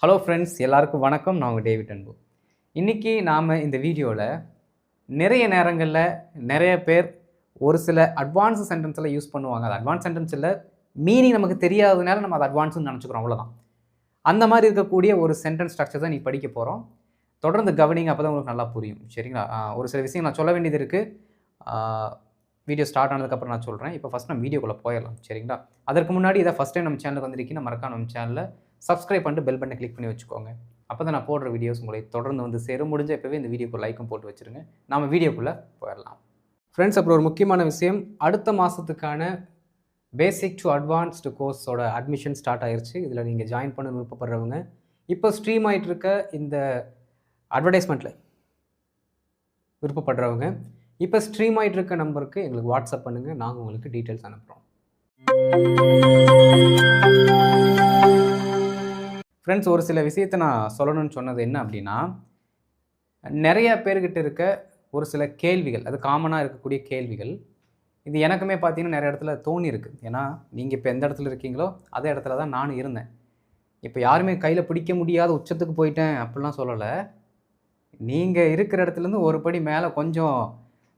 Hello friends, எல்லாருக்கும் வணக்கம். நான் உங்கள் டேவிட் அன்பு. இன்றைக்கி நாம் இந்த வீடியோவில் நிறைய நேரங்களில் நிறைய பேர் ஒரு சில அட்வான்ஸ் சென்டென்ஸில் யூஸ் பண்ணுவாங்க. அது அட்வான்ஸ் சென்டென்ஸ் இல்லை, மீனிங் நமக்கு தெரியாததுனால நம்ம அதை அட்வான்ஸ்னு நினச்சிக்கிறோம், அவ்வளோதான். அந்த மாதிரி இருக்கக்கூடிய ஒரு சென்டென்ஸ் ஸ்ட்ரக்சர் தான் நீ படிக்க போகிறோம். தொடர்ந்து கவனிங்க, அப்போ தான் உங்களுக்கு நல்லா புரியும். சரிங்களா? ஒரு சில விஷயம் நான் சொல்ல வேண்டியது இருக்குது. வீடியோ ஸ்டார்ட் ஆனதுக்கப்புறம் நான் சொல்கிறேன். இப்போ ஃபஸ்ட் நம்ம வீடியோக்குள்ளே போயிடலாம். சரிங்களா? அதற்கு முன்னாடி இதை ஃபஸ்ட் டைம் நம்ம சேனலுக்கு வந்திருக்கீங்கன்னா மறக்காம நம்ம சேனலில் சப்ஸ்கிரைப் பண்ணிட்டு பெல் பட்டனை கிளிக் பண்ணி வச்சுக்கோங்க. அப்போ தான் நான் போடுற வீடியோஸ் உங்களை தொடர்ந்து வந்து சேரும். முடிஞ்ச இப்போவே இந்த வீடியோக்கு லைக்கும் போட்டு வச்சுருங்க. நாம் வீடியோக்குள்ளே போயிடலாம். ஃப்ரெண்ட்ஸ், அப்புறம் ஒரு முக்கியமான விஷயம், அடுத்த மாதத்துக்கான பேசிக் டு அட்வான்ஸ்டு கோர்ஸோட அட்மிஷன் ஸ்டார்ட் ஆயிடுச்சு. இதில் நீங்கள் ஜாயின் பண்ண விருப்பப்படுறவங்க இப்போ ஸ்ட்ரீம் ஆகிட்டு இருக்க இந்த அட்வர்டைஸ்மெண்ட்டில் விருப்பப்படுறவங்க இப்போ ஸ்ட்ரீம் ஆகிட்டு இருக்க நம்பருக்கு எங்களுக்கு வாட்ஸ்அப் பண்ணுங்கள். நாங்கள் உங்களுக்கு டீட்டெயில்ஸ் அனுப்புகிறோம். ஃப்ரெண்ட்ஸ், ஒரு சில விஷயத்தை நான் சொல்லணும்னு சொன்னது என்ன அப்படின்னா, நிறைய பேர்கிட்ட இருக்க ஒரு சில கேள்விகள், அது காமனாக இருக்கக்கூடிய கேள்விகள். இது எனக்குமே பார்த்தீங்கன்னா நிறைய இடத்துல தோணியிருக்கு. ஏன்னா நீங்கள் இப்போ எந்த இடத்துல இருக்கீங்களோ அதே இடத்துல தான் நானும் இருந்தேன். இப்போ யாருமே கையில் பிடிக்க முடியாத உச்சத்துக்கு போயிட்டேன் அப்படிலாம் சொல்லலை. நீங்கள் இருக்கிற இடத்துலேருந்து ஒரு படி மேலே கொஞ்சம்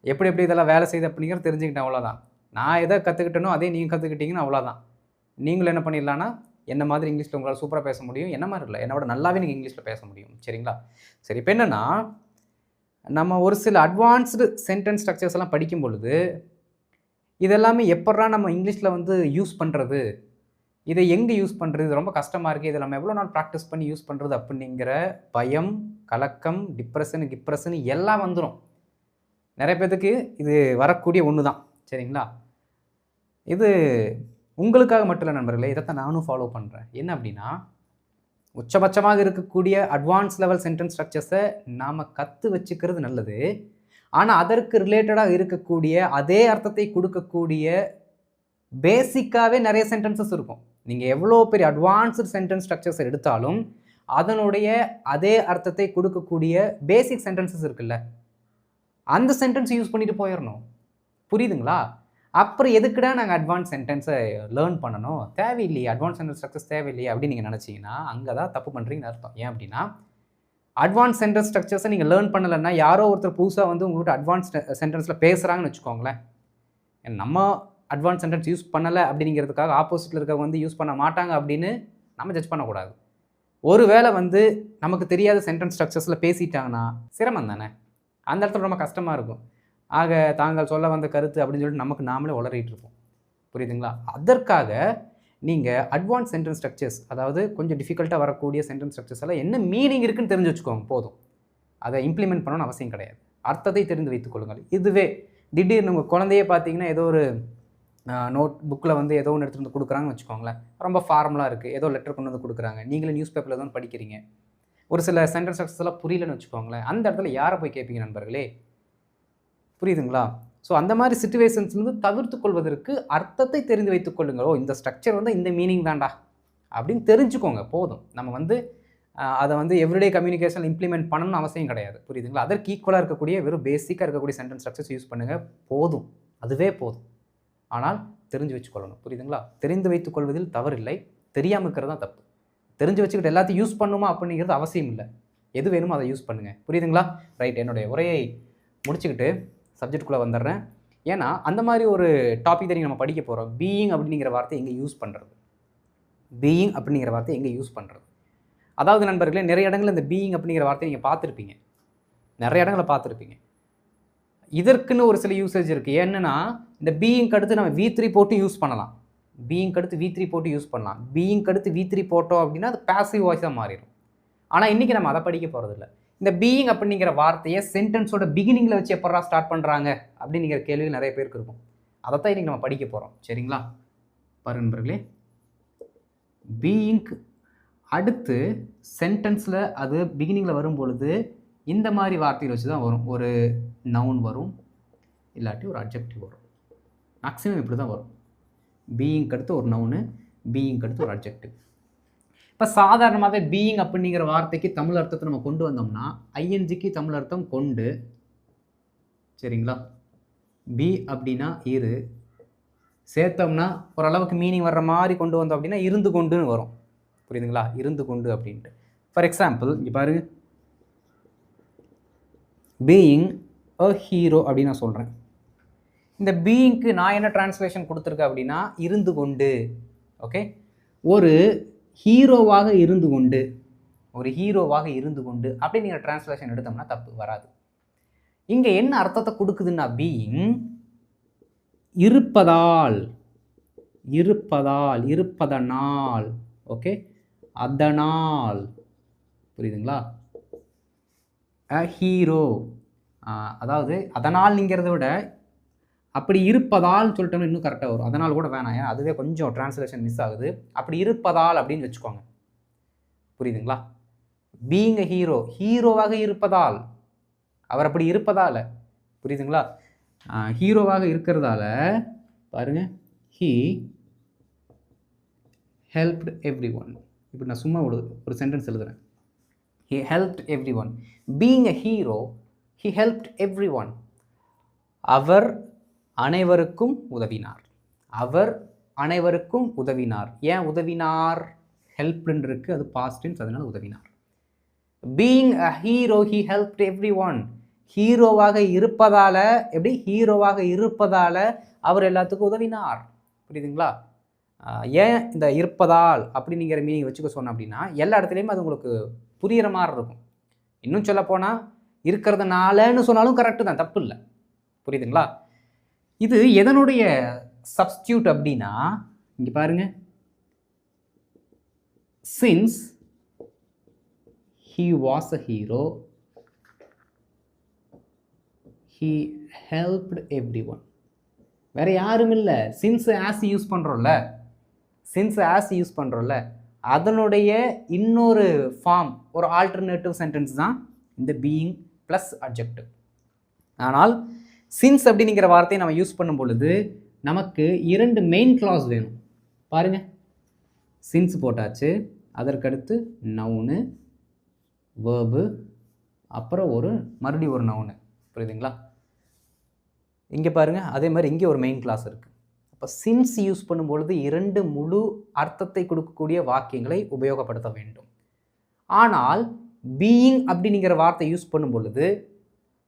எப்படி இதெல்லாம் வேலை செய்யுது அப்படிங்கிறது தெரிஞ்சுக்கிட்டேன், அவ்வளோதான். நான் எதை கற்றுக்கிட்டேனோ அதே நீங்கள் கற்றுக்கிட்டீங்கன்னு அவ்வளோதான். நீங்களும் என்ன பண்ணிடலான்னா, என்ன மாதிரி இங்கிலீஷில் உங்களால் சூப்பராக பேச முடியும். என்ன மாதிரி இல்லை, என்னோட நல்லாவே நீங்கள் இங்கிலீஷில் பேச முடியும். சரிங்களா? சரி, இப்போ என்னென்னா, நம்ம ஒரு சில அட்வான்ஸ்டு சென்டென்ஸ் ஸ்ட்ரக்சர்ஸ் எல்லாம் படிக்கும் பொழுது இதெல்லாமே எப்பட்றா நம்ம இங்கிலீஷில் வந்து யூஸ் பண்ணுறது, இதை எங்கே யூஸ் பண்ணுறது, இது ரொம்ப கஷ்டமாக இருக்குது, இதை நம்ம எவ்வளோ நாள் ப்ராக்டிஸ் பண்ணி யூஸ் பண்ணுறது அப்படிங்கிற பயம், கலக்கம், டிப்ரெஷன் எல்லாம் வந்துடும். நிறைய பேர்த்துக்கு இது வரக்கூடிய ஒன்று தான். சரிங்களா? இது உங்களுக்காக மட்டும் இல்லை நண்பர்களே, இதைத்தான் நானும் ஃபாலோ பண்ணுறேன். என்ன அப்படின்னா, உச்சபட்சமாக இருக்கக்கூடிய அட்வான்ஸ் லெவல் சென்டென்ஸ் ஸ்ட்ரக்சர்ஸை நாம் கற்று வச்சுக்கிறது நல்லது. ஆனால் அதற்கு ரிலேட்டடாக இருக்கக்கூடிய அதே அர்த்தத்தை கொடுக்கக்கூடிய பேசிக்காகவே நிறைய சென்டென்சஸ் இருக்கும். நீங்கள் எவ்வளோ பெரிய அட்வான்ஸ்டு சென்டென்ஸ் ஸ்ட்ரக்சர்ஸ் எடுத்தாலும் அதனுடைய அதே அர்த்தத்தை கொடுக்கக்கூடிய பேசிக் சென்டென்சஸ் இருக்குல்ல, அந்த சென்டென்ஸ் யூஸ் பண்ணிட்டு போயிடணும். புரியுதுங்களா? அப்புறம் எதுக்குடா நாங்கள் அட்வான்ஸ் சென்டென்ஸை லேர்ன் பண்ணணும், தேவையில்லையே, அட்வான்ஸ் சென்டென்ஸ் ஸ்ட்ரக்சர்ஸ் தேவையில்லையே அப்படின்னு நீங்கள் நினச்சிங்கன்னா அங்கே தான் தப்பு பண்ணுறீங்கன்னு அர்த்தம். ஏன் அப்படின்னா, அட்வான்ஸ் சென்டென்ஸ் ஸ்ட்ரக்சர்ஸை நீங்கள் லேர்ன் பண்ணலைன்னா யாரோ ஒருத்தர் புதுசாக வந்து உங்கள்கிட்ட அட்வான்ஸ் சென்டென்ஸில் பேசுகிறாங்கன்னு வச்சுக்கோங்களேன். நம்ம அட்வான்ஸ் சென்டென்ஸ் யூஸ் பண்ணலை அப்படிங்கிறதுக்காக ஆப்போசிட்டில் இருக்கவங்க வந்து யூஸ் பண்ண மாட்டாங்க அப்படின்னு நம்ம ஜட்ஜ் பண்ணக்கூடாது. ஒரு வேளை வந்து நமக்கு தெரியாத சென்டென்ஸ் ஸ்ட்ரக்சர்ஸில் பேசிட்டாங்கன்னா சிரமம் தானே, அந்த இடத்துல ரொம்ப கஷ்டமாக இருக்கும். ஆக தாங்கள் சொல்ல வந்த கருத்து அப்படின்னு சொல்லிட்டு நமக்கு நாமளே உளறிட்டு இருப்போம். புரியுதுங்களா? அதற்காக நீங்கள் அட்வான்ஸ் சென்டென்ஸ் ஸ்ட்ரக்சர்ஸ், அதாவது கொஞ்சம் டிஃபிகல்ட்டாக வரக்கூடிய சென்டென்ஸ் ஸ்ட்ரக்சர்ஸ் எல்லாம் என்ன மீனிங் இருக்குன்னு தெரிஞ்சு வச்சுக்கோங்க, போதும். அதை இம்ப்ளிமெண்ட் பண்ணணும்னு அவசியம் கிடையாது. அர்த்தத்தை தெரிந்து வைத்துக் கொள்ளுங்கள். இதுவே திடீர்னு உங்கள் குழந்தையே பார்த்தீங்கன்னா ஏதோ ஒரு நோட் புக்கில் வந்து ஏதோ ஒன்று எடுத்துகிட்டு வந்து கொடுக்குறாங்கன்னு வச்சுக்கோங்களேன், ரொம்ப ஃபார்மலாக இருக்குது, ஏதோ லெட்டர் கொண்டு வந்து கொடுக்குறாங்க, நீங்களும் நியூஸ் பேப்பரில் தான் படிக்கிறீங்க, ஒரு சில சென்டென்ஸ் ஸ்ட்ரக்சர்ஸ் எல்லாம் புரியலன்னு வச்சுக்கோங்களேன், அந்த இடத்துல யாரை போய் கேட்பீங்க நண்பர்களே? புரியுதுங்களா? ஸோ அந்த மாதிரி சிச்சுவேஷன்ஸ்லேருந்து தவிர்த்து கொள்வதற்கு அர்த்தத்தை தெரிந்து வைத்துக் கொள்ளுங்களோ, இந்த ஸ்ட்ரக்சர் வந்து இந்த மீனிங் தான்டா அப்படின்னு தெரிஞ்சுக்கோங்க, போதும். நம்ம வந்து அதை வந்து எவ்ரிடே கம்யூனிகேஷன் இம்ப்ளிமெண்ட் பண்ணணும்னு அவசியம் கிடையாது. புரியுதுங்களா? அதற்கு ஈக்குவலாக இருக்கக்கூடிய வெறும் பேசிக்காக இருக்கக்கூடிய சென்டென்ஸ் ஸ்ட்ரக்சர்ஸ் யூஸ் பண்ணுங்கள், போதும். அதுவே போதும். ஆனால் தெரிஞ்சு வச்சுக்கொள்ளணும். புரியுதுங்களா? தெரிந்து வைத்துக் கொள்வதில் தவறில்லை, தெரியாமல் இருக்கிறது தான் தப்பு. தெரிஞ்சு வச்சுக்கிட்டு எல்லாத்தையும் யூஸ் பண்ணுமா அப்படிங்கிறது அவசியம் இல்லை. எது வேணுமோ அதை யூஸ் பண்ணுங்கள். புரியுதுங்களா? ரைட், என்னுடைய உரையை முடிச்சுக்கிட்டு சப்ஜெக்டுக்குள்ளே வந்துடுறேன். ஏன்னா அந்த மாதிரி ஒரு டாபிக் தான் நம்ம படிக்க போகிறோம். பீயிங் அப்படிங்கிற வார்த்தை எங்கே யூஸ் பண்ணுறது, பீயிங் அப்படிங்கிற வார்த்தை எங்கே யூஸ் பண்ணுறது. அதாவது நண்பர்களே, நிறைய இடங்களில் இந்த பீயிங் அப்படிங்கிற வார்த்தையை நீங்கள் பார்த்துருப்பீங்க, நிறைய இடங்களை பார்த்துருப்பீங்க. இதற்குன்னு ஒரு சில யூசேஜ் இருக்குது. என்னென்னா, இந்த பீயிங்க்கு அடுத்து நம்ம V3 போட்டு யூஸ் பண்ணலாம், பீயிங்க்கு அடுத்து V3 போட்டு யூஸ் பண்ணலாம். பீயிங்க்கு அடுத்து V3 போட்டோம் அப்படின்னா அது பேசிவ் வாய்ஸாக மாறிடும். ஆனால் இன்றைக்கி நம்ம அதை படிக்க போகிறதில்ல. இந்த பீயிங் அப்படிங்கிற வார்த்தையை சென்டென்ஸோட பிகினிங்கில் வச்சு எப்படா ஸ்டார்ட் பண்ணுறாங்க அப்படிங்கிற கேள்வி நிறைய பேருக்கு இருக்கும். அதைத்தான் இன்றைக்கி நம்ம படிக்க போகிறோம். சரிங்களா? பாருங்க நண்பர்களே, பீயிங்க்கு அடுத்து சென்டென்ஸில் அது பிகினிங்கில் வரும் பொழுது இந்த மாதிரி வார்த்தைகள் வச்சு தான் வரும். ஒரு நவுன் வரும், இல்லாட்டி ஒரு அட்ஜெக்டிவ் வரும். மேக்ஸிமம் இப்படி தான் வரும். பீயிங்க்கு அடுத்து ஒரு நவுனு, பீயிங்க்கு அடுத்து ஒரு அட்ஜெக்டிவ். இப்போ சாதாரணமாகவே பீயிங் அப்படிங்கிற வார்த்தைக்கு தமிழ் அர்த்தத்தை நம்ம கொண்டு வந்தோம்னா ஐஎன்ஜிக்கு தமிழ் அர்த்தம் கொண்டு. சரிங்களா? பி அப்படின்னா இரு, சேர்த்தோம்னா ஓரளவுக்கு மீனிங் வர்ற மாதிரி கொண்டு வந்தோம் அப்படின்னா இருந்து கொண்டுன்னு வரும். புரியுதுங்களா? இருந்து கொண்டு அப்படின்ட்டு. ஃபார் எக்ஸாம்பிள் இங்கே பாருங்க, பீயிங் அ ஹீரோ அப்படின்னு நான் சொல்கிறேன். இந்த பீயிங்க்கு நான் என்ன டிரான்ஸ்லேஷன் கொடுத்துருக்கேன் அப்படின்னா இருந்து கொண்டு. ஓகே, ஒரு ஹீரோவாக இருந்து கொண்டு, ஒரு ஹீரோவாக இருந்து கொண்டு அப்படி நீங்கள் டிரான்ஸ்லேஷன் எடுத்தோம்னா தப்பு வராது. இங்கே என்ன அர்த்தத்தை கொடுக்குதுன்னா பீயிங் இருப்பதால், இருப்பதால், இருப்பதனால், ஓகே, அதனால், புரியுதுங்களா? அ ஹீரோ, அதாவது அதனால்ங்கிறத விட அப்படி இருப்பதால் சொல்லிட்டோம்னா இன்னும் கரெக்டாக வரும். அதனால் கூட வேணாம், ஏன்னா அதுவே கொஞ்சம் டிரான்ஸ்லேஷன் மிஸ் ஆகுது. அப்படி இருப்பதால் அப்படின்னு வச்சுக்கோங்க, புரியுதுங்களா? பீயிங் அ ஹீரோ, ஹீரோவாக இருப்பதால், அவர் அப்படி இருப்பதால், புரியுதுங்களா? ஹீரோவாக இருக்கிறதால பாருங்க, ஹீ ஹெல்ப்ட் எவ்ரி ஒன். இப்போ நான் சும்மா ஒரு சென்டென்ஸ் எழுதுறேன். He helped everyone. Being a hero, he helped everyone. அவர் அனைவருக்கும் உதவினார். அவர் அனைவருக்கும் உதவினார். ஏன் உதவினார்? ஹெல்ப்னு இருக்கு, அது பாஸ்ட் டென்ஸ், அதனால உதவினார். Being a hero, he helped everyone. ஹீரோவாக இருப்பதால, எப்படி ஹீரோவாக இருப்பதால அவர் எல்லாத்துக்கும் உதவினார். புரியுதுங்களா? ஏன் இந்த இருப்பதால் அப்படிங்கிற மீனிங் வச்சுக்க சொன்னேன் அப்படின்னா எல்லா இடத்துலையுமே அது உங்களுக்கு புரிகிற மாதிரி இருக்கும். இன்னும் சொல்லப்போனால் இருக்கிறதுனாலன்னு சொன்னாலும் கரெக்டு தான், தப்பு இல்லை. புரியுதுங்களா? இது எதனுடைய சப்ஸ்டியூட் அப்படின்னா இங்கே பாருங்க, since he was a hero, he helped everyone. வேற யாரும் இல்லை. சின்ஸ் ஆஸ் யூஸ் பண்ணுறோம்ல, சின்ஸ் ஆஸ் யூஸ் பண்ணுறோம்ல, அதனுடைய இன்னொரு ஃபார்ம், ஒரு ஆல்டர்னேட்டிவ் சென்டென்ஸ் தான் இந்த பீயிங் ப்ளஸ் அட்ஜெக்டிவ். ஆனால் சின்ஸ் அப்படிங்கிற வார்த்தையை நம்ம யூஸ் பண்ணும் பொழுது நமக்கு 2 மெயின் கிளாஸ் வேணும். பாருங்க, சின்ஸ் போட்டாச்சு, அதற்கடுத்து நவுனு, வேர்பு, அப்புறம் மறுபடியும் ஒரு நவுனு. புரியுதுங்களா? இங்கே பாருங்கள், அதே மாதிரி இங்கே ஒரு மெயின் கிளாஸ் இருக்குது. அப்போ சின்ஸ் யூஸ் பண்ணும்பொழுது 2 முழு அர்த்தத்தை கொடுக்கக்கூடிய வாக்கியங்களை உபயோகப்படுத்த வேண்டும். ஆனால் பீயிங் அப்படிங்கிற வார்த்தை யூஸ் பண்ணும் பொழுது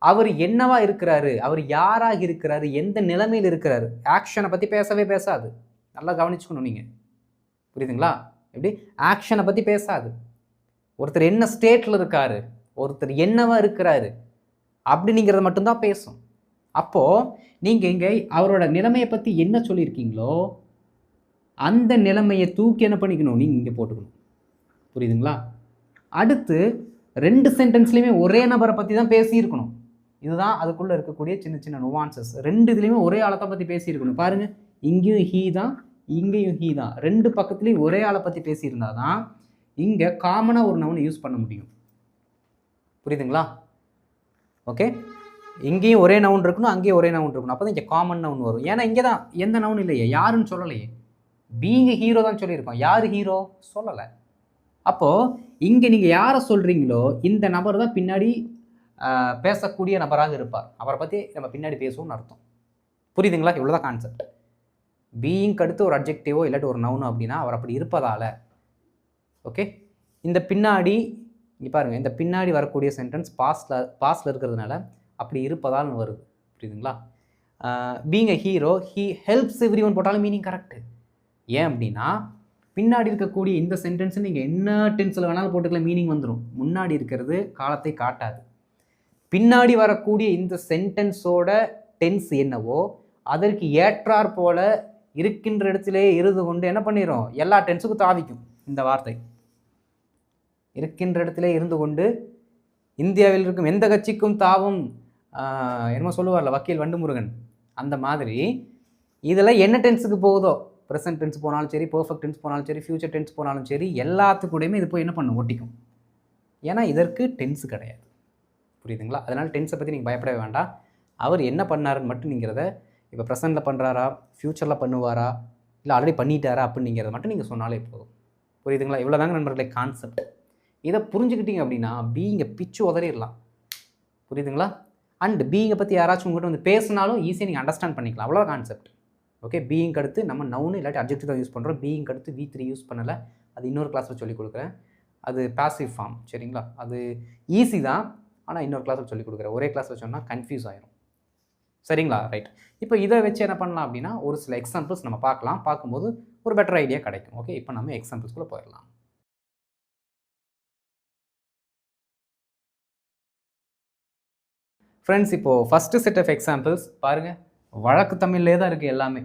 அவர் என்னவா இருக்கிறாரு, அவர் யாராக இருக்கிறாரு, எந்த நிலைமையில் இருக்கிறாரு, ஆக்ஷனை பற்றி பேசவே பேசாது. நல்லா கவனிச்சுக்கணும் நீங்கள். புரியுதுங்களா? எப்படி ஆக்ஷனை பற்றி பேசாது. ஒருத்தர் என்ன ஸ்டேட்டில் இருக்காரு, ஒருத்தர் என்னவா இருக்கிறாரு அப்படிங்கிறத மட்டும்தான் பேசும். அப்போது நீங்கள் இங்கே அவரோட நிலைமையை பற்றி என்ன சொல்லியிருக்கீங்களோ அந்த நிலைமையை தூக்கி என்ன பண்ணிக்கணும், நீங்கள் இங்கே போட்டுக்கணும். புரியுதுங்களா? அடுத்து 2 சென்டென்ஸ்லையுமே ஒரே நபரை பற்றி தான் பேசியிருக்கணும். இதுதான் அதுக்குள்ளே இருக்கக்கூடிய சின்ன சின்ன நுவான்சஸ். 2 இதுலேயுமே ஒரே ஆளத்தை பற்றி பேசியிருக்கணும். பாருங்கள், இங்கேயும் ஹீ தான், இங்கேயும் ஹீ தான். 2 பக்கத்துலேயும் ஒரே ஆளை பற்றி பேசியிருந்தா தான் இங்கே காமனாக ஒரு நவுனை யூஸ் பண்ண முடியும். புரியுதுங்களா? ஓகே, இங்கேயும் ஒரே நவுன் இருக்கணும், அங்கேயும் ஒரே நவுன் இருக்கணும். அப்போ தான் இங்கே காமன் நவுன் வரும். ஏன்னா இங்கே தான் எந்த நவுன் இல்லையே, யாருன்னு சொல்லலையே. பீயிங் ஹீரோ தான் சொல்லியிருக்கோம், யார் ஹீரோ சொல்லலை. அப்போது இங்கே நீங்கள் யாரை சொல்கிறீங்களோ இந்த நபர் தான் பின்னாடி பேசக்கூடிய நபராக இருப்பார். அவரை பற்றி நம்ம பின்னாடி பேசுவோம்னு அர்த்தம். புரியுதுங்களா? இவ்வளோதான் கான்செப்ட். பீயிங்க்கு அடுத்து ஒரு அட்ஜெக்டிவோ இல்லாட்டி ஒரு நவுனோ அப்படின்னா அவர் அப்படி இருப்பதால். ஓகே, இந்த பின்னாடி இங்கே பாருங்கள், இந்த பின்னாடி வரக்கூடிய சென்டென்ஸ் பாஸ்டில் இருக்கிறதுனால அப்படி இருப்பதால் வருது. புரியுதுங்களா? Being a hero, he helps every one போட்டாலும் மீனிங் கரெக்டு. ஏன் அப்படின்னா பின்னாடி இருக்கக்கூடிய இந்த சென்டென்ஸை நீங்கள் என்ன டென்ஸில் வேணாலும் போட்டுக்கலாம், மீனிங் வந்துடும். முன்னாடி இருக்கிறது காலத்தை காட்டாது. பின்னாடி வரக்கூடிய இந்த சென்டென்ஸோட டென்ஸ் என்னவோ அதற்கு ஏற்றாற் போல இருக்கின்ற இடத்திலே இருந்து கொண்டு என்ன பண்ணிடும், எல்லா டென்ஸுக்கும் தாவிக்கும். இந்த வார்த்தை இருக்கின்ற இடத்திலே இருந்து கொண்டு இந்தியாவில் இருக்கும் எந்த கட்சிக்கும் தாவும், என்னமோ சொல்லுவார்ல வக்கீல் வண்டுமுருகன், அந்த மாதிரி இதில் என்ன டென்ஸுக்கு போகுதோ, ப்ரெசன்ட் டென்ஸ் போனாலும் சரி, பர்ஃபெக்ட் டென்ஸ் போனாலும் சரி, ஃப்யூச்சர் டென்ஸ் போனாலும் சரி, எல்லாத்துக்கூடையுமே இது போய் என்ன பண்ணும், ஒட்டிக்கும். ஏன்னா இதற்கு டென்ஸு கிடையாது. புரியுதுங்களா? அதனால் டென்ஸை பற்றி நீங்கள் பயப்படவே வேண்டாம். அவர் என்ன பண்ணாருன்னு மட்டும் நீங்கிறத, இப்போ ப்ரெசென்ட்டில் பண்ணுறாரா, ஃப்யூச்சரில் பண்ணுவாரா, இல்லை ஆல்ரெடி பண்ணிட்டாரா அப்படிங்கிறத மட்டும் நீங்கள் சொன்னாலே போதும். புரியுதுங்களா? இவ்வளோ தாங்க நண்பர்களே கான்செப்ட். இதை புரிஞ்சுக்கிட்டீங்க அப்படின்னா பீயிங்கை பிச்சு உதறிடலாம். புரியுதுங்களா? அண்ட் பீயிங்கை பற்றி யாராச்சும் உங்கள்கிட்ட வந்து பேசினாலும் ஈஸியாக நீங்கள் அண்டர்ஸ்டாண்ட் பண்ணிக்கலாம். அவ்வளோ கான்செப்ட். ஓகே, பீயிங்க்கு அடுத்து நம்ம நவுன் இல்லாட்டி அட்ஜெக்டிவ் தான் யூஸ் பண்ணுறோம். பீயிங்க்கு அடுத்து V3 யூஸ் பண்ணலை, அது இன்னொரு கிளாஸில் சொல்லிக் கொடுக்குறேன். அது பாசிவ் ஃபார்ம். சரிங்களா? அது ஈஸி தான். ஆனால் இன்னொரு கிளாஸில் சொல்லிக் கொடுக்குறேன். ஒரே கிளாஸில் சொன்னால் கன்ஃபியூஸ் ஆயிரும். சரிங்களா? ரைட். இப்போ இதை வச்சு என்ன பண்ணலாம் அப்படின்னா, ஒரு சில எக்ஸாம்பிள்ஸ் நம்ம பார்க்கலாம். பார்க்கும்போது ஒரு பெட்டர் ஐடியா கிடைக்கும். ஓகே, இப்போ நம்ம எக்ஸாம்பிள்ஸ்குள்ளே போயிடலாம். ஃப்ரெண்ட்ஸ், இப்போது ஃபஸ்ட்டு செட் ஆஃப் எக்ஸாம்பிள்ஸ் பாருங்கள். வழக்கு தமிழ்லே தான் இருக்குது எல்லாமே.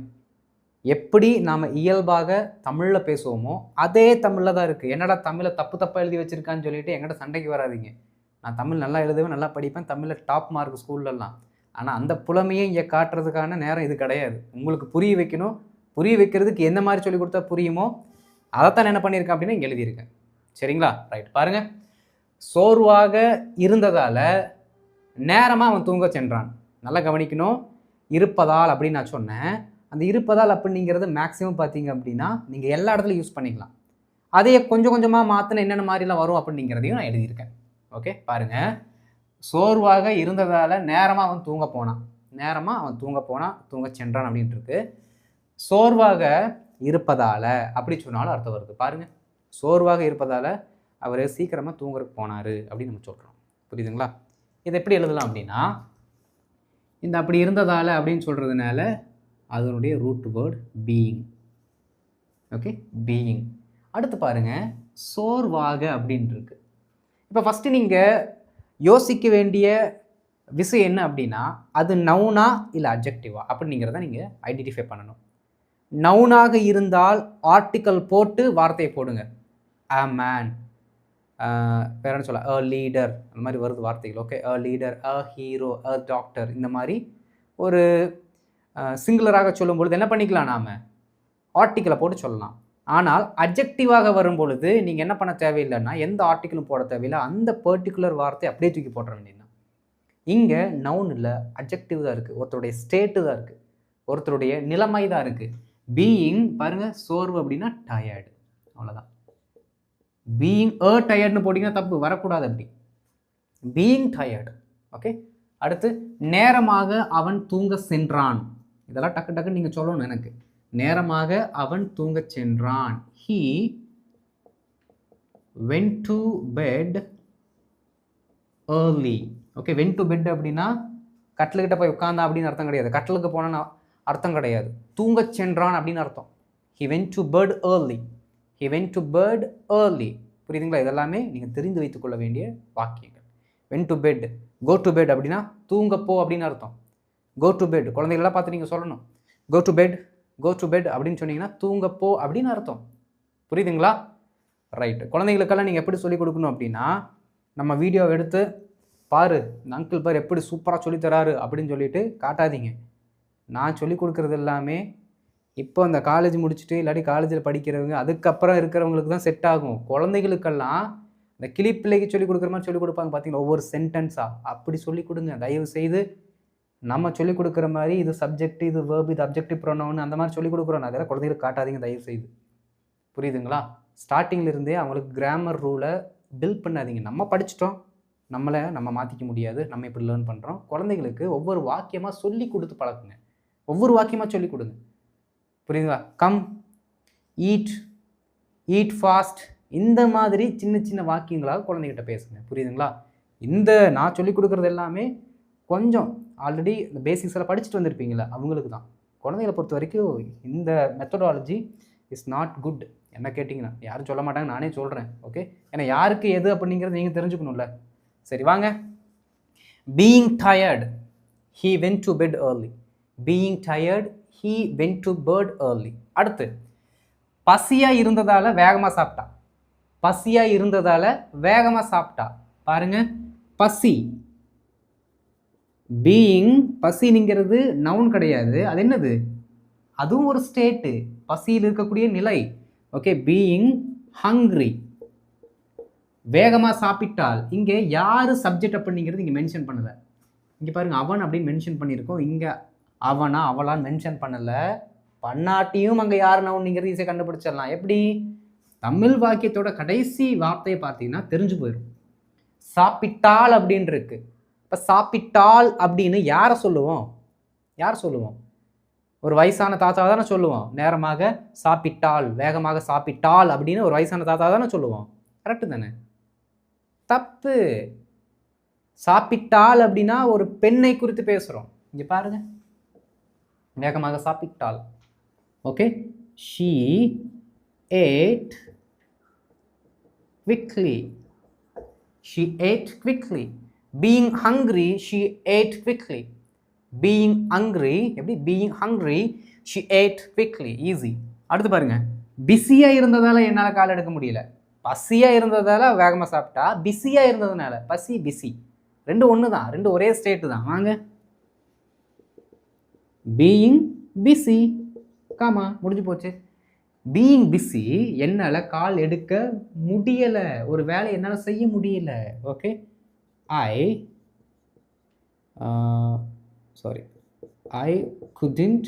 எப்படி நாம் இயல்பாக தமிழில் பேசுவோமோ அதே தமிழில் தான் இருக்குது. என்னடா தமிழை தப்பாக எழுதி வச்சுருக்கான்னு சொல்லிட்டு என்கிட்ட சண்டைக்கு வராதிங்க. நான் தமிழ் நல்லா எழுதுவேன், நல்லா படிப்பேன், தமிழில் டாப் மார்க் ஸ்கூல்லலாம். ஆனால் அந்த புலமையை இங்கே காட்டுறதுக்கான நேரம் இது கிடையாது. உங்களுக்கு புரிய வைக்கணும். புரிய வைக்கிறதுக்கு எந்த மாதிரி சொல்லி கொடுத்தா புரியுமோ அதைத்தான் என்ன பண்ணியிருக்கேன் அப்படின்னா இங்கே எழுதியிருக்கேன். சரிங்களா? ரைட். பாருங்கள். சோர்வாக இருந்ததால் நேரமாக அவன் தூங்க சென்றான். நல்லா கவனிக்கணும். இருப்பதால் அப்படின்னு நான் சொன்னேன். அந்த இருப்பதால் அப்படிங்கிறது மேக்ஸிமம் பார்த்தீங்க அப்படின்னா நீங்கள் எல்லா இடத்துலையும் யூஸ் பண்ணிக்கலாம். அதையே கொஞ்சம் கொஞ்சமாக மாற்றின என்னென்ன மாதிரிலாம் வரும் அப்படிங்கிறதையும் நான் எழுதியிருக்கேன். ஓகே, பாருங்கள். சோர்வாக இருந்ததால் நேரமாக அவன் தூங்க போனான், தூங்க சென்றான் அப்படின்ட்டு இருக்கு. சோர்வாக இருப்பதால் அப்படி சொன்னாலும் அர்த்தம் வருது. பாருங்கள். சோர்வாக இருப்பதால் அவர் சீக்கிரமாக தூங்குறதுக்கு போனார் அப்படின்னு நம்ம சொல்கிறோம். புரியுதுங்களா? இதை எப்படி எழுதலாம் அப்படின்னா, இந்த அப்படி இருந்ததால் அப்படின்னு சொல்கிறதுனால அதனுடைய root word being. Okay, being. அடுத்து பாருங்கள். சோர்வாக அப்படின்னு இருக்கு. இப்போ ஃபஸ்ட்டு நீங்கள் யோசிக்க வேண்டிய விஷயம் என்ன அப்படின்னா, அது நவுனா இல்லை அட்ஜெக்டிவா அப்படிங்கிறத நீங்கள் ஐடென்டிஃபை பண்ணணும். நவுனாக இருந்தால் ஆர்டிக்கல் போட்டு வார்த்தையை போடுங்க. அ மேன், வேற என்ன சொல்ல, அ லீடர், அந்த மாதிரி வருது வார்த்தைகள். Okay, a leader, a hero, a doctor, இந்த மாதிரி ஒரு சிங்குலராக சொல்லும் பொழுது என்ன பண்ணிக்கலாம், நாம் ஆர்டிக்கலை போட்டு சொல்லலாம். ஆனால் அட்ஜெக்டிவாக வரும் பொழுது நீங்கள் என்ன பண்ண தேவையில்லைன்னா எந்த ஆர்டிக்கலும் போட தேவையில்லை. அந்த பர்டிகுலர் வார்த்தை அப்படியே தூக்கி போட்டுற வேண்டியதுதான். இங்கே நவுன் இல்லை, அட்ஜெக்டிவ் தான் இருக்குது. ஒருத்தருடைய ஸ்டேட்டு தான் இருக்குது, ஒருத்தருடைய நிலைமை தான் இருக்குது. பீயிங் பாருங்கள். சோர்வு அப்படின்னா டயர்டு, அவ்வளோதான். பீயிங் அ டயர்டுன்னு போட்டிங்கன்னா தப்பு, வரக்கூடாது. அப்படி பீயிங் டயர்டு. ஓகே. அடுத்து நேரமாக அவன் தூங்க சென்றான். இதெல்லாம் டக்கு டக்குன்னு நீங்கள் சொல்லணும் எனக்கு. நேரமாக அவன் தூங்க சென்றான். He went to bed early. Okay, went to bed அப்படின்னா கட்டிலுக்கிட்ட போய் உட்கார்ந்தா அப்படின்னு அர்த்தம் கிடையாது. கட்டிலுக்கு போன அர்த்தம் கிடையாது. தூங்க சென்றான் அப்படின்னு அர்த்தம். He went to bed early. He went to bed early. புரியுதுங்களா? இதெல்லாமே நீங்கள் தெரிந்து வைத்துக்கொள்ள வேண்டிய வாக்கியங்கள். went to bed, go to bed அப்படின்னா தூங்க போ அப்படின்னு அர்த்தம். go to bed, குழந்தைகளெல்லாம் பார்த்து நீங்கள் சொல்லணும். go to bed, go to bed அப்படின்னு சொன்னீங்கன்னா தூங்கப்போ அப்படின்னு அர்த்தம். புரியுதுங்களா? ரைட்டு. குழந்தைகளுக்கெல்லாம் நீங்கள் எப்படி சொல்லிக் கொடுக்கணும் அப்படின்னா, நம்ம வீடியோவை எடுத்து பாரு, இந்த அங்கிள் பாரு எப்படி சூப்பராக சொல்லித்தராரு அப்படின்னு சொல்லிட்டு காட்டாதீங்க. நான் சொல்லிக் கொடுக்குறது எல்லாமே இப்போ அந்த காலேஜ் முடிச்சுட்டு இல்லாட்டி காலேஜில் படிக்கிறவங்க அதுக்கப்புறம் இருக்கிறவங்களுக்கு தான் செட் ஆகும். குழந்தைகளுக்கெல்லாம் இந்த கிளிப்பிள்ளைக்கு சொல்லிக் கொடுக்குற மாதிரி சொல்லிக் கொடுப்பாங்க பார்த்தீங்கன்னா, ஒவ்வொரு சென்டென்ஸாக அப்படி சொல்லிக் கொடுங்க. தயவு செய்து நம்ம சொல்லிக் கொடுக்குற மாதிரி இது சப்ஜெக்ட், இது வேர்ப், இது அப்ஜெக்டிவ் ப்ரொனவுன் அந்த மாதிரி சொல்லிக் கொடுக்குறோம். அதெல்லாம் குழந்தைகளுக்கு காட்டாதீங்க தயவு செய்து. புரியுதுங்களா? ஸ்டார்டிங்லேருந்தே அவங்களுக்கு கிராமர் ரூலை பில்ட் பண்ணாதீங்க. நம்ம படிச்சிட்டோம், நம்மளை நம்ம மாற்றிக்க முடியாது, நம்ம இப்படி லேர்ன் பண்ணுறோம். குழந்தைகளுக்கு ஒவ்வொரு வாக்கியமாக சொல்லி கொடுத்து பழக்குங்க. ஒவ்வொரு வாக்கியமாக சொல்லிக் கொடுங்க. புரியுதுங்களா? கம், ஈட், ஈட் ஃபாஸ்ட், இந்த மாதிரி சின்ன சின்ன வாக்கியங்களாக குழந்தைகிட்ட பேசுங்க. புரியுதுங்களா? இந்த நான் சொல்லிக் கொடுக்குறது எல்லாமே கொஞ்சம் ஆல்ரெடி இந்த பேசிக்ஸ் எல்லாம் படிச்சுட்டு வந்திருப்பீங்களா அவங்களுக்கு தான். குழந்தைகளை பொறுத்த வரைக்கும் இந்த மெத்தடாலஜி இஸ் நாட் குட். என்ன கேட்டிங்கன்னா யாரும் சொல்ல மாட்டாங்க, நானே சொல்கிறேன். ஓகே, ஏன்னா யாருக்கு எது அப்படிங்கிறது நீங்கள் தெரிஞ்சுக்கணும்ல. சரி வாங்க. Being tired, he went to bed early. Being tired, he went to bed early. அடுத்து பசியாக இருந்ததால் வேகமாக சாப்பிட்டா. பசியாக இருந்ததால் வேகமாக சாப்பிட்டா. பாருங்க, பசி. பீயிங், பசிங்கிறது நவுன் கிடையாது, அது என்னது? அதுவும் ஒரு ஸ்டேட்டு, பசியில் இருக்கக்கூடிய நிலை. Okay, being hungry. வேகமாக சாப்பிட்டால். இங்கே யார் சப்ஜெக்ட் அப்படிங்கிறது இங்கே மென்ஷன் பண்ணலை. இங்கே பாருங்கள், அவன் அப்படின்னு மென்ஷன் பண்ணியிருக்கோம். இங்கே அவனா அவளான்னு மென்ஷன் பண்ணலை. பண்ணாட்டியும் அங்கே யார் நவுன்ங்கிறது ஈஸியாக கண்டுபிடிச்சிடலாம். எப்படி? தமிழ் வாக்கியத்தோட கடைசி வார்த்தையை பார்த்தீங்கன்னா தெரிஞ்சு போயிடும். சாப்பிட்டால் அப்படின்னு இருக்கு. இப்போ சாப்பிட்டால் அப்படின்னு யாரை சொல்லுவோம்? யார் சொல்லுவோம்? ஒரு வயசான தாத்தா தானே சொல்லுவோம். நேரமாக சாப்பிட்டால், வேகமாக சாப்பிட்டால் அப்படின்னு ஒரு வயசான தாத்தா தானே சொல்லுவோம். கரெக்டு தானே? தப்பு. சாப்பிட்டாள் அப்படின்னா ஒரு பெண்ணை குறித்து பேசுகிறோம். இங்கே பாருங்க, வேகமாக சாப்பிட்டாள். Okay, she ate quickly. She ate quickly. Being hungry, she ate quickly. Being hungry, எப்படி? Being hungry, she ate quickly. Easy. அடுத்து பாருங்க, பிஸியாக இருந்ததால் என்னால் கால் எடுக்க முடியல. பசியாக இருந்ததால் வேகமாக சாப்பிட்டா, பிஸியாக இருந்ததுனால, பசி பிஸி ரெண்டு ஒன்று தான், ரெண்டு ஒரே ஸ்டேட்டு தான். வாங்க, பீயிங் பிஸி, காமா, முடிஞ்சு போச்சு. பீயிங் பிஸி, என்னால் கால் எடுக்க முடியலை, ஒரு வேலை என்னால் செய்ய முடியல. Okay, I couldn't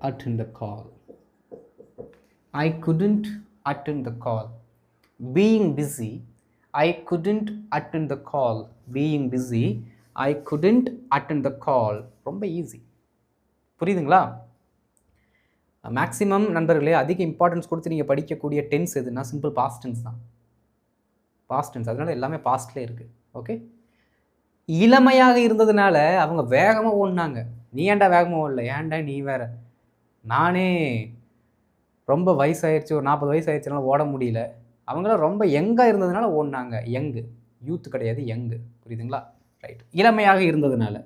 attend the call. I couldn't attend the call. Being busy, I couldn't attend the call. Being busy, I couldn't attend the call. ரொம்ப ஈஸி, புரியுதுங்களா? மேக்ஸிமம் நண்பர்களே அதிக இம்பார்ட்டன்ஸ் கொடுத்து நீங்கள் படிக்கக்கூடிய டென்ஸ் எதுனா சிம்பிள் பாஸ்ட் டென்ஸ் தான். Past tense, அதனால எல்லாமே பாஸ்ட்லேயே இருக்குது. ஓகே, இளமையாக இருந்ததுனால அவங்க வேகமாக ஓடினாங்க. நீ ஏன்டா வேகமாக ஓடல? ஏன்டா நீ வேற, நானே ரொம்ப வயசாகிடுச்சு, ஒரு 40 வயசு ஆயிடுச்சுனால ஓட முடியல. அவங்களாம் ரொம்ப யங்காக இருந்ததுனால ஓடினாங்க. யங்கு, யூத்து கிடையாது, யங்கு. புரியுதுங்களா? ரைட், இளமையாக இருந்ததுனால.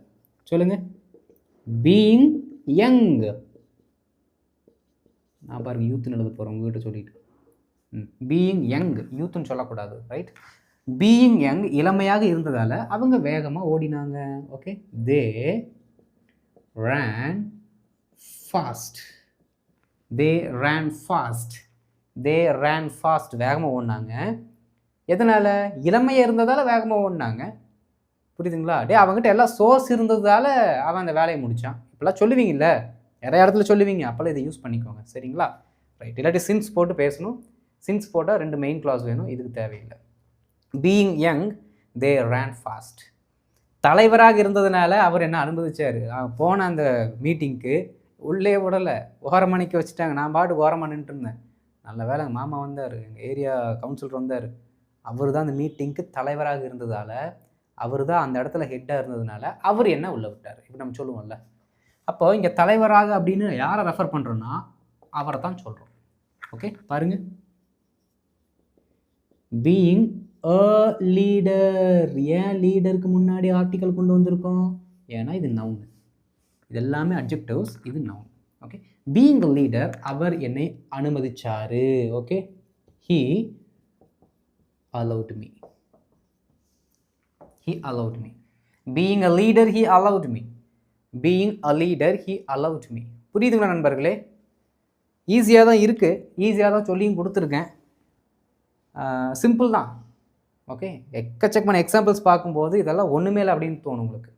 சொல்லுங்கள், பீயிங் யங். நான் பாருங்க யூத்துன்னு எழுத போகிறேன் உங்ககிட்ட சொல்லிட்டு. பீயிங் யங், யூத்துன்னு சொல்லக்கூடாது. ரைட், பீயிங் யங், இளமையாக இருந்ததால் அவங்க வேகமாக ஓடினாங்க. Okay, they ran fast. They ran fast. They ran fast. வேகமாக ஓடினாங்க. எதனால்? இளமையாக இருந்ததால் வேகமாக ஓடினாங்க. புரியுதுங்களா? அவங்ககிட்ட எல்லாம் சோர்ஸ் இருந்ததால் அவன் அந்த வேலையை முடித்தான். இப்போலாம் சொல்லுவீங்கல்ல, நிறைய இடத்துல சொல்லுவீங்க, அப்போல்லாம் இதை யூஸ் பண்ணிக்கோங்க. சரிங்களா? ரைட், இல்லாட்டி சின்ஸ் போட்டு பேசணும். சின்ஸ் போட்டால் 2 மெயின் கிளாஸ் வேணும், இதுக்கு தேவையில்லை. பீயிங் யங், தே ரேன் ஃபாஸ்ட். தலைவராக இருந்ததுனால அவர் என்ன அனுமதிச்சார்? போன அந்த மீட்டிங்க்கு உள்ளே விடலை, ஓரமணிக்கு வச்சுட்டாங்க. நான் பாட்டுக்கு ஓரமாக நின்றுட்டு இருந்தேன். நல்ல வேலை மாமா வந்தார், எங்கள் ஏரியா கவுன்சிலர் வந்தார். அவர் தான் அந்த மீட்டிங்க்கு தலைவராக இருந்ததால், அவர் தான் அந்த இடத்துல ஹெட்டாக இருந்ததுனால அவர் என்ன உள்ளே விட்டார். இப்படி நம்ம சொல்லுவோம்ல. அப்போ இங்கே தலைவராக அப்படின்னு யாரை ரெஃபர் பண்ணுறோன்னா அவரை தான் சொல்கிறோம். ஓகே, பாருங்க, பீயிங் அ லீடர். ஏன் லீடருக்கு முன்னாடி ஆர்டிக்கல் கொண்டு வந்திருக்கோம்? ஏன்னா இது நவுன், இது எல்லாமே அட்ஜெக்டிவ்ஸ், இது noun. Okay, being a leader, அவர் என்னை அனுமதிச்சாரு. Okay, he allowed me. He allowed me. Being a leader, he allowed me. Being a leader, he allowed me. புரியுதுங்களா நண்பர்களே? ஈஸியாக தான் இருக்குது, ஈஸியாக தான் சொல்லியும் கொடுத்துருக்கேன். சிம்பிள் தான். ஓகே, எக்கச்சக்கமான எக்ஸாம்பிள்ஸ் பார்க்கும்போது இதெல்லாம் ஒன்றுமே இல்லை அப்படின்னு தோணும் உங்களுக்கு.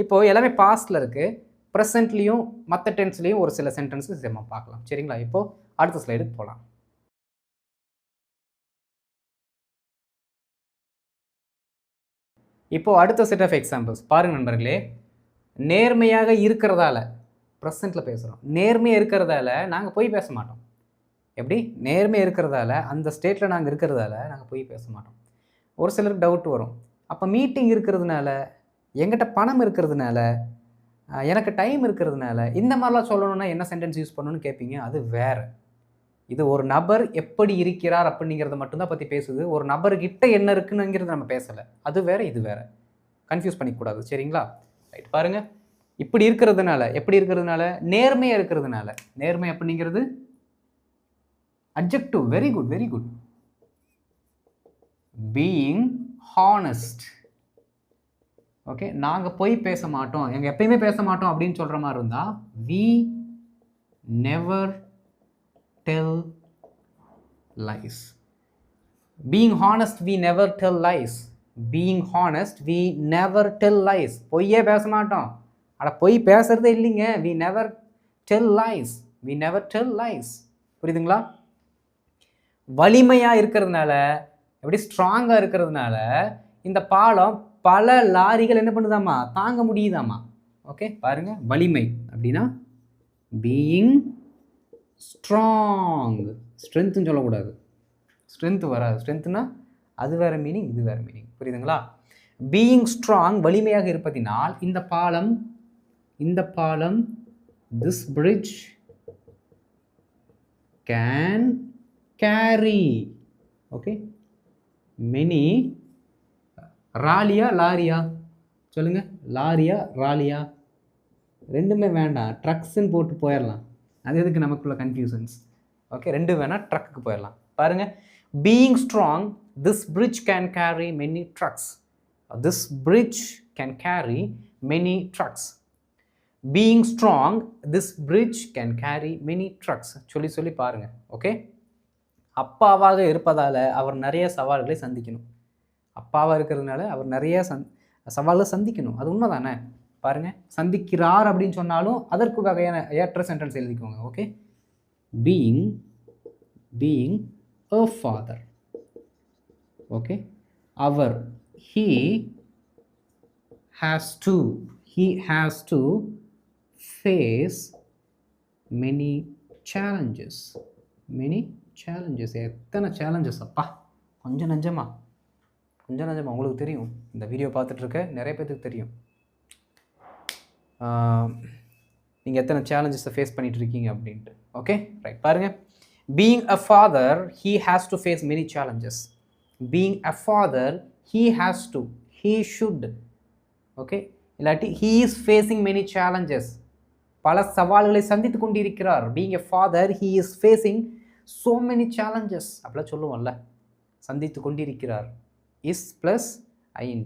இப்போது எல்லாமே பாஸ்டில் இருக்குது, ப்ரெசென்ட்லேயும் மற்ற டென்ஸ்லேயும் ஒரு சில சென்டென்ஸஸ் நம்ம பார்க்கலாம். சரிங்களா? இப்போது அடுத்த ஸ்லைடுக்கு போகலாம். இப்போது அடுத்த செட் ஆஃப் எக்ஸாம்பிள்ஸ் பாருங்கள் நண்பர்களே. நேர்மையாக இருக்கிறதால, ப்ரெசென்ட்டில் பேசுகிறோம், நேர்மையாக இருக்கிறதால நாங்கள் போய் பேச மாட்டோம். எப்படி? நேர்மையாக இருக்கிறதால, அந்த ஸ்டேட்டில் நாங்கள் இருக்கிறதால நாங்கள் போய் பேச மாட்டோம். ஒரு சிலருக்கு டவுட் வரும், அப்போ மீட்டிங் இருக்கிறதுனால, எங்கிட்ட பணம் இருக்கிறதுனால, எனக்கு டைம் இருக்கிறதுனால, இந்த மாதிரிலாம் சொல்லணுன்னா என்ன சென்டென்ஸ் யூஸ் பண்ணணும்னு கேட்பீங்க. அது வேறு. இது ஒரு நபர் எப்படி இருக்கிறார் அப்படிங்கிறத மட்டும்தான் பற்றி பேசுது. ஒரு நபர்கிட்ட என்ன இருக்குன்னுங்கிறது நம்ம பேசலை. அது வேறு, இது வேறு. கன்ஃபியூஸ் பண்ணிக்கூடாது. சரிங்களா? ரைட், பாருங்கள். இப்படி இருக்கிறதுனால, எப்படி இருக்கிறதுனால? நேர்மையாக இருக்கிறதுனால. நேர்மை அப்படிங்கிறது adjective. Very good, very good. Being honest. Okay, நாங்கள் போய் பேச மாட்டோம், எங்கள் எப்பயுமே பேச மாட்டோம் அப்படின்னு சொல்கிற மாதிரி இருந்தால் we never tell lies. Being honest, we never tell lies. Being honest, we never tell lies. பொய்யே பேச மாட்டோம். அட பொய் பேசுறதே இல்லைங்க. we never tell lies. we never tell lies. புரியுதுங்களா? வலிமையாக இருக்கிறதுனால, எப்படி ஸ்ட்ராங்காக இருக்கிறதுனால இந்த பாலம் பல லாரிகள் என்ன பண்ணுதாமா, தாங்க முடியுதாமா. ஓகே, பாருங்க, வலிமை அப்படின்னா பீயிங் ஸ்ட்ராங். ஸ்ட்ரென்த்துன்னு சொல்லக்கூடாது, ஸ்ட்ரென்த் வராது. ஸ்ட்ரென்த்னா அது வேறு மீனிங், இது வேறு மீனிங். புரியுதுங்களா? பீயிங் ஸ்ட்ராங் வலிமையாக இருப்பதினால் இந்த பாலம் this bridge can carry okay many லாரியா சொல்லுங்க, லாரியா ராலியா? ரெண்டுமே வேண்டாம், ட்ரக்ஸ்ன்னு போட்டு போயிடலாம். அது எதுக்கு நமக்குள்ள கன்ஃபியூஷன்ஸ்? ஓகே, ரெண்டு வேணால் ட்ரக்குக்கு போயிடலாம். பாருங்க, being strong this bridge can carry many trucks. This bridge can carry many trucks. Being strong this bridge can carry many trucks. சொல்லி பாருங்க. ஓகே, அப்பாவாக இருப்பதால் அவர் நிறைய சவால்களை சந்திக்கணும். அப்பாவாக இருக்கிறதுனால அவர் நிறைய சவால்களை சந்திக்கணும். அது உண்மை தானே? பாருங்க, சந்திக்கிறார் அப்படின்னு சொன்னாலும் அதற்கு வகையான ஏற்ற சென்டென்ஸ் எழுதிக்கோங்க. Okay, being a father. Okay, அவர் he has to face many challenges. எத்தனை சேலஞ்சஸ் அப்பா! கொஞ்சம் நஞ்சமா உங்களுக்கு தெரியும். இந்த வீடியோ பார்த்துட்டு இருக்க நிறைய பேருக்கு தெரியும் நீங்கள் எத்தனை சேலஞ்சஸை ஃபேஸ் பண்ணிட்டு இருக்கீங்க அப்படின்ட்டு. Okay, right. பாருங்க, being a father he has to face many challenges. Being a father he should. Okay, இல்லாட்டி he is facing many challenges. பல சவால்களை சந்தித்து கொண்டிருக்கிறார். Being a father he is facing so many challenges. அப்படிலாம் சொல்லுவோம்ல, சந்தித்து கொண்டிருக்கிறார். is plus ing,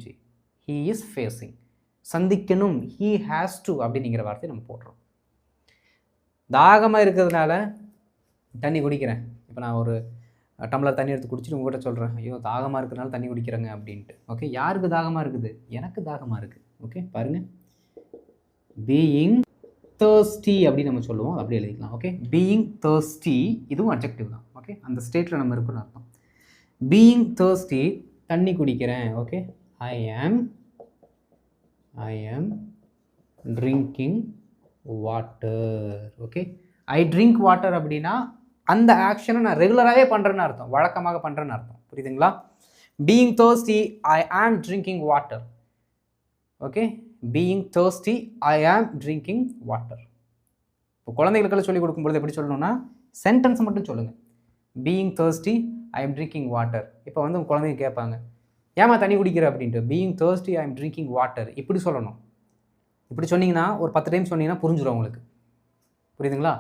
he is facing. சந்திக்கணும், he has to அப்படிங்கிற வார்த்தையை நம்ம போடுறோம். தாகமாக இருக்கிறதுனால தண்ணி குடிக்கிறேன். இப்போ நான் ஒரு டம்ளர் தண்ணி எடுத்து குடிச்சிட்டு உங்கள்கிட்ட சொல்கிறேன், ஐயோ தாகமாக இருக்கிறனால தண்ணி குடிக்கிறேங்க அப்படின்ட்டு. ஓகே, யாருக்கு தாகமாக இருக்குது? எனக்கு தாகமாக இருக்குது. ஓகே, பாருங்கள், பீயிங் thirsty அப்படின்னு நம்ம சொல்லுவோம், அப்படி எழுதிக்கலாம். ஓகே, பீயிங் thirsty இதுவும் அட்ஜெக்டிவ் தான். ஓகே, அந்த ஸ்டேட்டில் நம்ம இருக்குன்னு அர்த்தம். பீயிங் thirsty தண்ணி குடிக்கிறேன். Okay, I am drinking water. Okay, I drink water அப்படின்னா அந்த ஆக்ஷனை நான் ரெகுலராகவே பண்ணுறேன்னு அர்த்தம், வழக்கமாக பண்ணுறேன்னு அர்த்தம். புரியுதுங்களா? பீயிங் thirsty ஐ ஆம் drinking water. Okay, being thirsty ஐ ஆம் ட்ரிங்கிங் வாட்டர். இப்போ குழந்தைகளுக்கெல்லாம் சொல்லிக் கொடுக்கும்பொழுது எப்படி சொல்லணும்னா சென்டென்ஸ் மட்டும் சொல்லுங்கள். Being thirsty I am drinking water. இப்போ வந்து உங்கள் குழந்தைங்க கேட்பாங்க, ஏமா தண்ணி குடிக்கிற அப்படின்ட்டு. Being thirsty I am drinking water இப்படி சொல்லணும். இப்படி சொன்னீங்கன்னா ஒரு 10 டைம் சொன்னீங்கன்னா புரிஞ்சிடும் உங்களுக்கு. புரியுதுங்களா?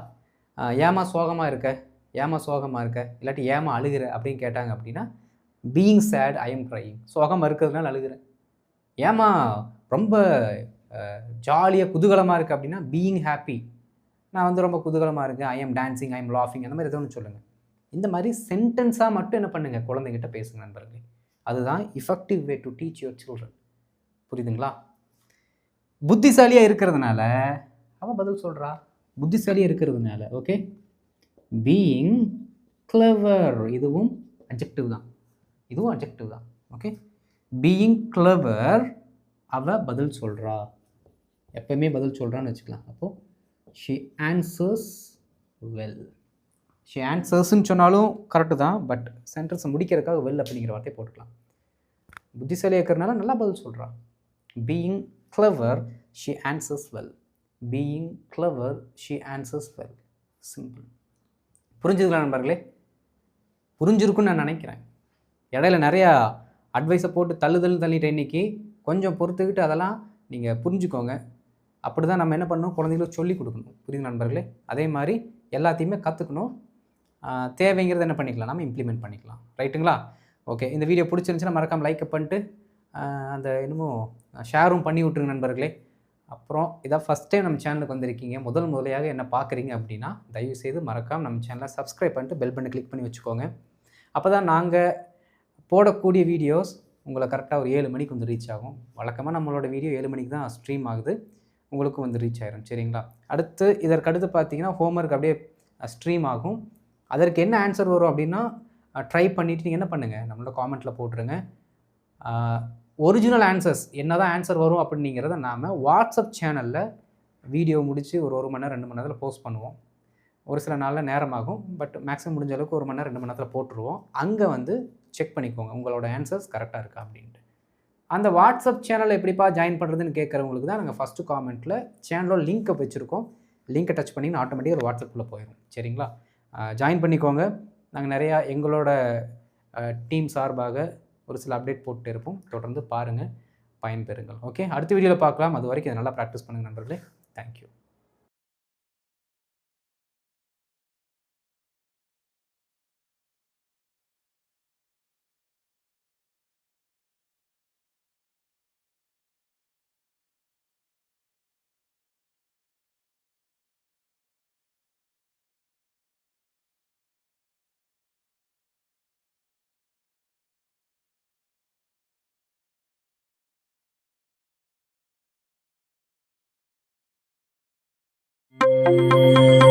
ஏமா சோகமாக இருக்க, இல்லாட்டி ஏமா அழுகிற அப்படின்னு கேட்டாங்க அப்படின்னா being sad I am crying. சோகமாக இருக்கிறதுனால அழுகிறேன். ஏமா ரொம்ப ஜாலியாக குதூகலமாக இருக்குது அப்படின்னா பீயிங் ஹாப்பி. நான் வந்து ரொம்ப குதூகலமாக இருக்கேன், I am dancing, I am லாஃபிங், அந்த மாதிரி ஏதோ ஒன்று சொல்லுங்கள். இந்த மாதிரி சென்டென்ஸாக மட்டும் என்ன பண்ணுங்கள், குழந்தைகிட்ட பேசுங்க நண்பர்களே. அதுதான் effective way to teach your children. புரியுதுங்களா? புத்திசாலியாக இருக்கிறதுனால அவன் பதில் சொல்கிறா, புத்திசாலியாக இருக்கிறதுனால. ஓகே, பீயிங் கிளவர் இதுவும் அட்ஜெக்டிவ் தான். ஓகே, பீயிங் கிளவர் அவ பதில் சொல்கிறா. எப்பயுமே பதில் சொல்கிறான்னு வச்சுக்கலாம். அப்போது she answers well. she answersன்னு சொன்னாலும் கரெக்டு தான், பட் சென்டென்ஸை முடிக்கிறதுக்காக வெல் அப்படிங்கிற வார்த்தையை போட்டுக்கலாம். புத்திசாலியாக இருக்கிறனால நல்லா பதில் சொல்கிறா. Being clever she answers well. Being clever she answers well. Simple. புரிஞ்சுதுங்களா நண்பர்களே? புரிஞ்சிருக்குன்னு நான் நினைக்கிறேன். இடையில நிறையா அட்வைஸை போட்டு தள்ளிட்டேன் இன்றைக்கி. கொஞ்சம் பொறுத்துக்கிட்டு அதெல்லாம் நீங்கள் புரிஞ்சுக்கோங்க. அப்படி தான் நம்ம என்ன பண்ணணும், குழந்தைங்களுக்கு சொல்லிக் கொடுக்கணும். புரியுது நண்பர்களே? அதே மாதிரி எல்லாத்தையுமே கற்றுக்கணும். தேவைங்கிறத என்ன பண்ணிக்கலாம், நம்ம இம்ப்ளிமெண்ட் பண்ணிக்கலாம். ரைட்டுங்களா? ஓகே, இந்த வீடியோ பிடிச்சிருந்துச்சுன்னா மறக்காமல் லைக் பண்ணிட்டு அந்த இன்னமும் ஷேரும் பண்ணி விட்ருங்க நண்பர்களே. அப்புறம் இதான் ஃபஸ்ட் டைம் நம்ம சேனலுக்கு வந்திருக்கீங்க, முதலையாக என்ன பார்க்குறீங்க அப்படின்னா தயவுசெய்து மறக்காமல் நம்ம சேனலை சப்ஸ்கிரைப் பண்ணிட்டு பெல் பட்டனை கிளிக் பண்ணி வச்சுக்கோங்க. அப்போ தான் நாங்கள் போடக்கூடிய வீடியோஸ் உங்களை கரெக்டாக ஒரு 7 மணிக்கு வந்து ரீச் ஆகும். வழக்கமாக நம்மளோட வீடியோ 7 மணிக்கு தான் ஸ்ட்ரீம் ஆகுது, உங்களுக்கும் வந்து ரீச் ஆயிரும். சரிங்களா? இதற்கடுத்து பார்த்தீங்கன்னா ஹோம்ஒர்க் அப்படியே ஸ்ட்ரீம் ஆகும். அதற்கு என்ன ஆன்சர் வரும் அப்படின்னா ட்ரை பண்ணிவிட்டு நீங்கள் என்ன பண்ணுங்கள், நம்மளோட காமெண்ட்டில் போட்டுருங்க. ஒரிஜினல் ஆன்சர்ஸ் என்ன தான் ஆன்சர் வரும் அப்படிங்கிறத நாம் வாட்ஸ்அப் சேனலில் வீடியோ முடித்து ஒரு 1 மணி நேரம் 2 மணி நேரத்தில் போஸ்ட் பண்ணுவோம். ஒரு சில நாளில் நேரமாகும். பட் மேக்ஸிமம் முடிஞ்ச அளவுக்கு 1 மணி நேரம் 2 மணி நேரத்தில் போட்டுருவோம். அங்கே வந்து செக் பண்ணிக்கோங்க உங்களோட ஆன்சர்ஸ் கரெக்டாக இருக்கா அப்படின்ட்டு. அந்த வாட்ஸ்அப் சேனலை எப்படிப்பா ஜாயின் பண்ணுறதுன்னு கேட்குறவங்களுக்கு தான் நாங்கள் ஃபஸ்ட்டு காமெண்ட்டில் சேனலோட லிங்க்கை வச்சுருக்கோம். லிங்கை டச் பண்ணிங்கன்னா ஆட்டோமேட்டிக்காக ஒரு வாட்ஸ்அப்பில் போயிடும். சரிங்களா? ஜாயின் பண்ணிக்கோங்க. நாங்கள் நிறையா எங்களோட டீம் சார்பாக ஒரு சில அப்டேட் போட்டு இருப்போம். தொடர்ந்து பாருங்கள், பயன்பெறுங்கள். ஓகே, அடுத்த வீடியோவில் பார்க்கலாம். அது வரைக்கும் இதை நல்லா ப்ராக்டிஸ் பண்ணுங்கள் நண்பர்களே. தேங்க்யூ. Thank you.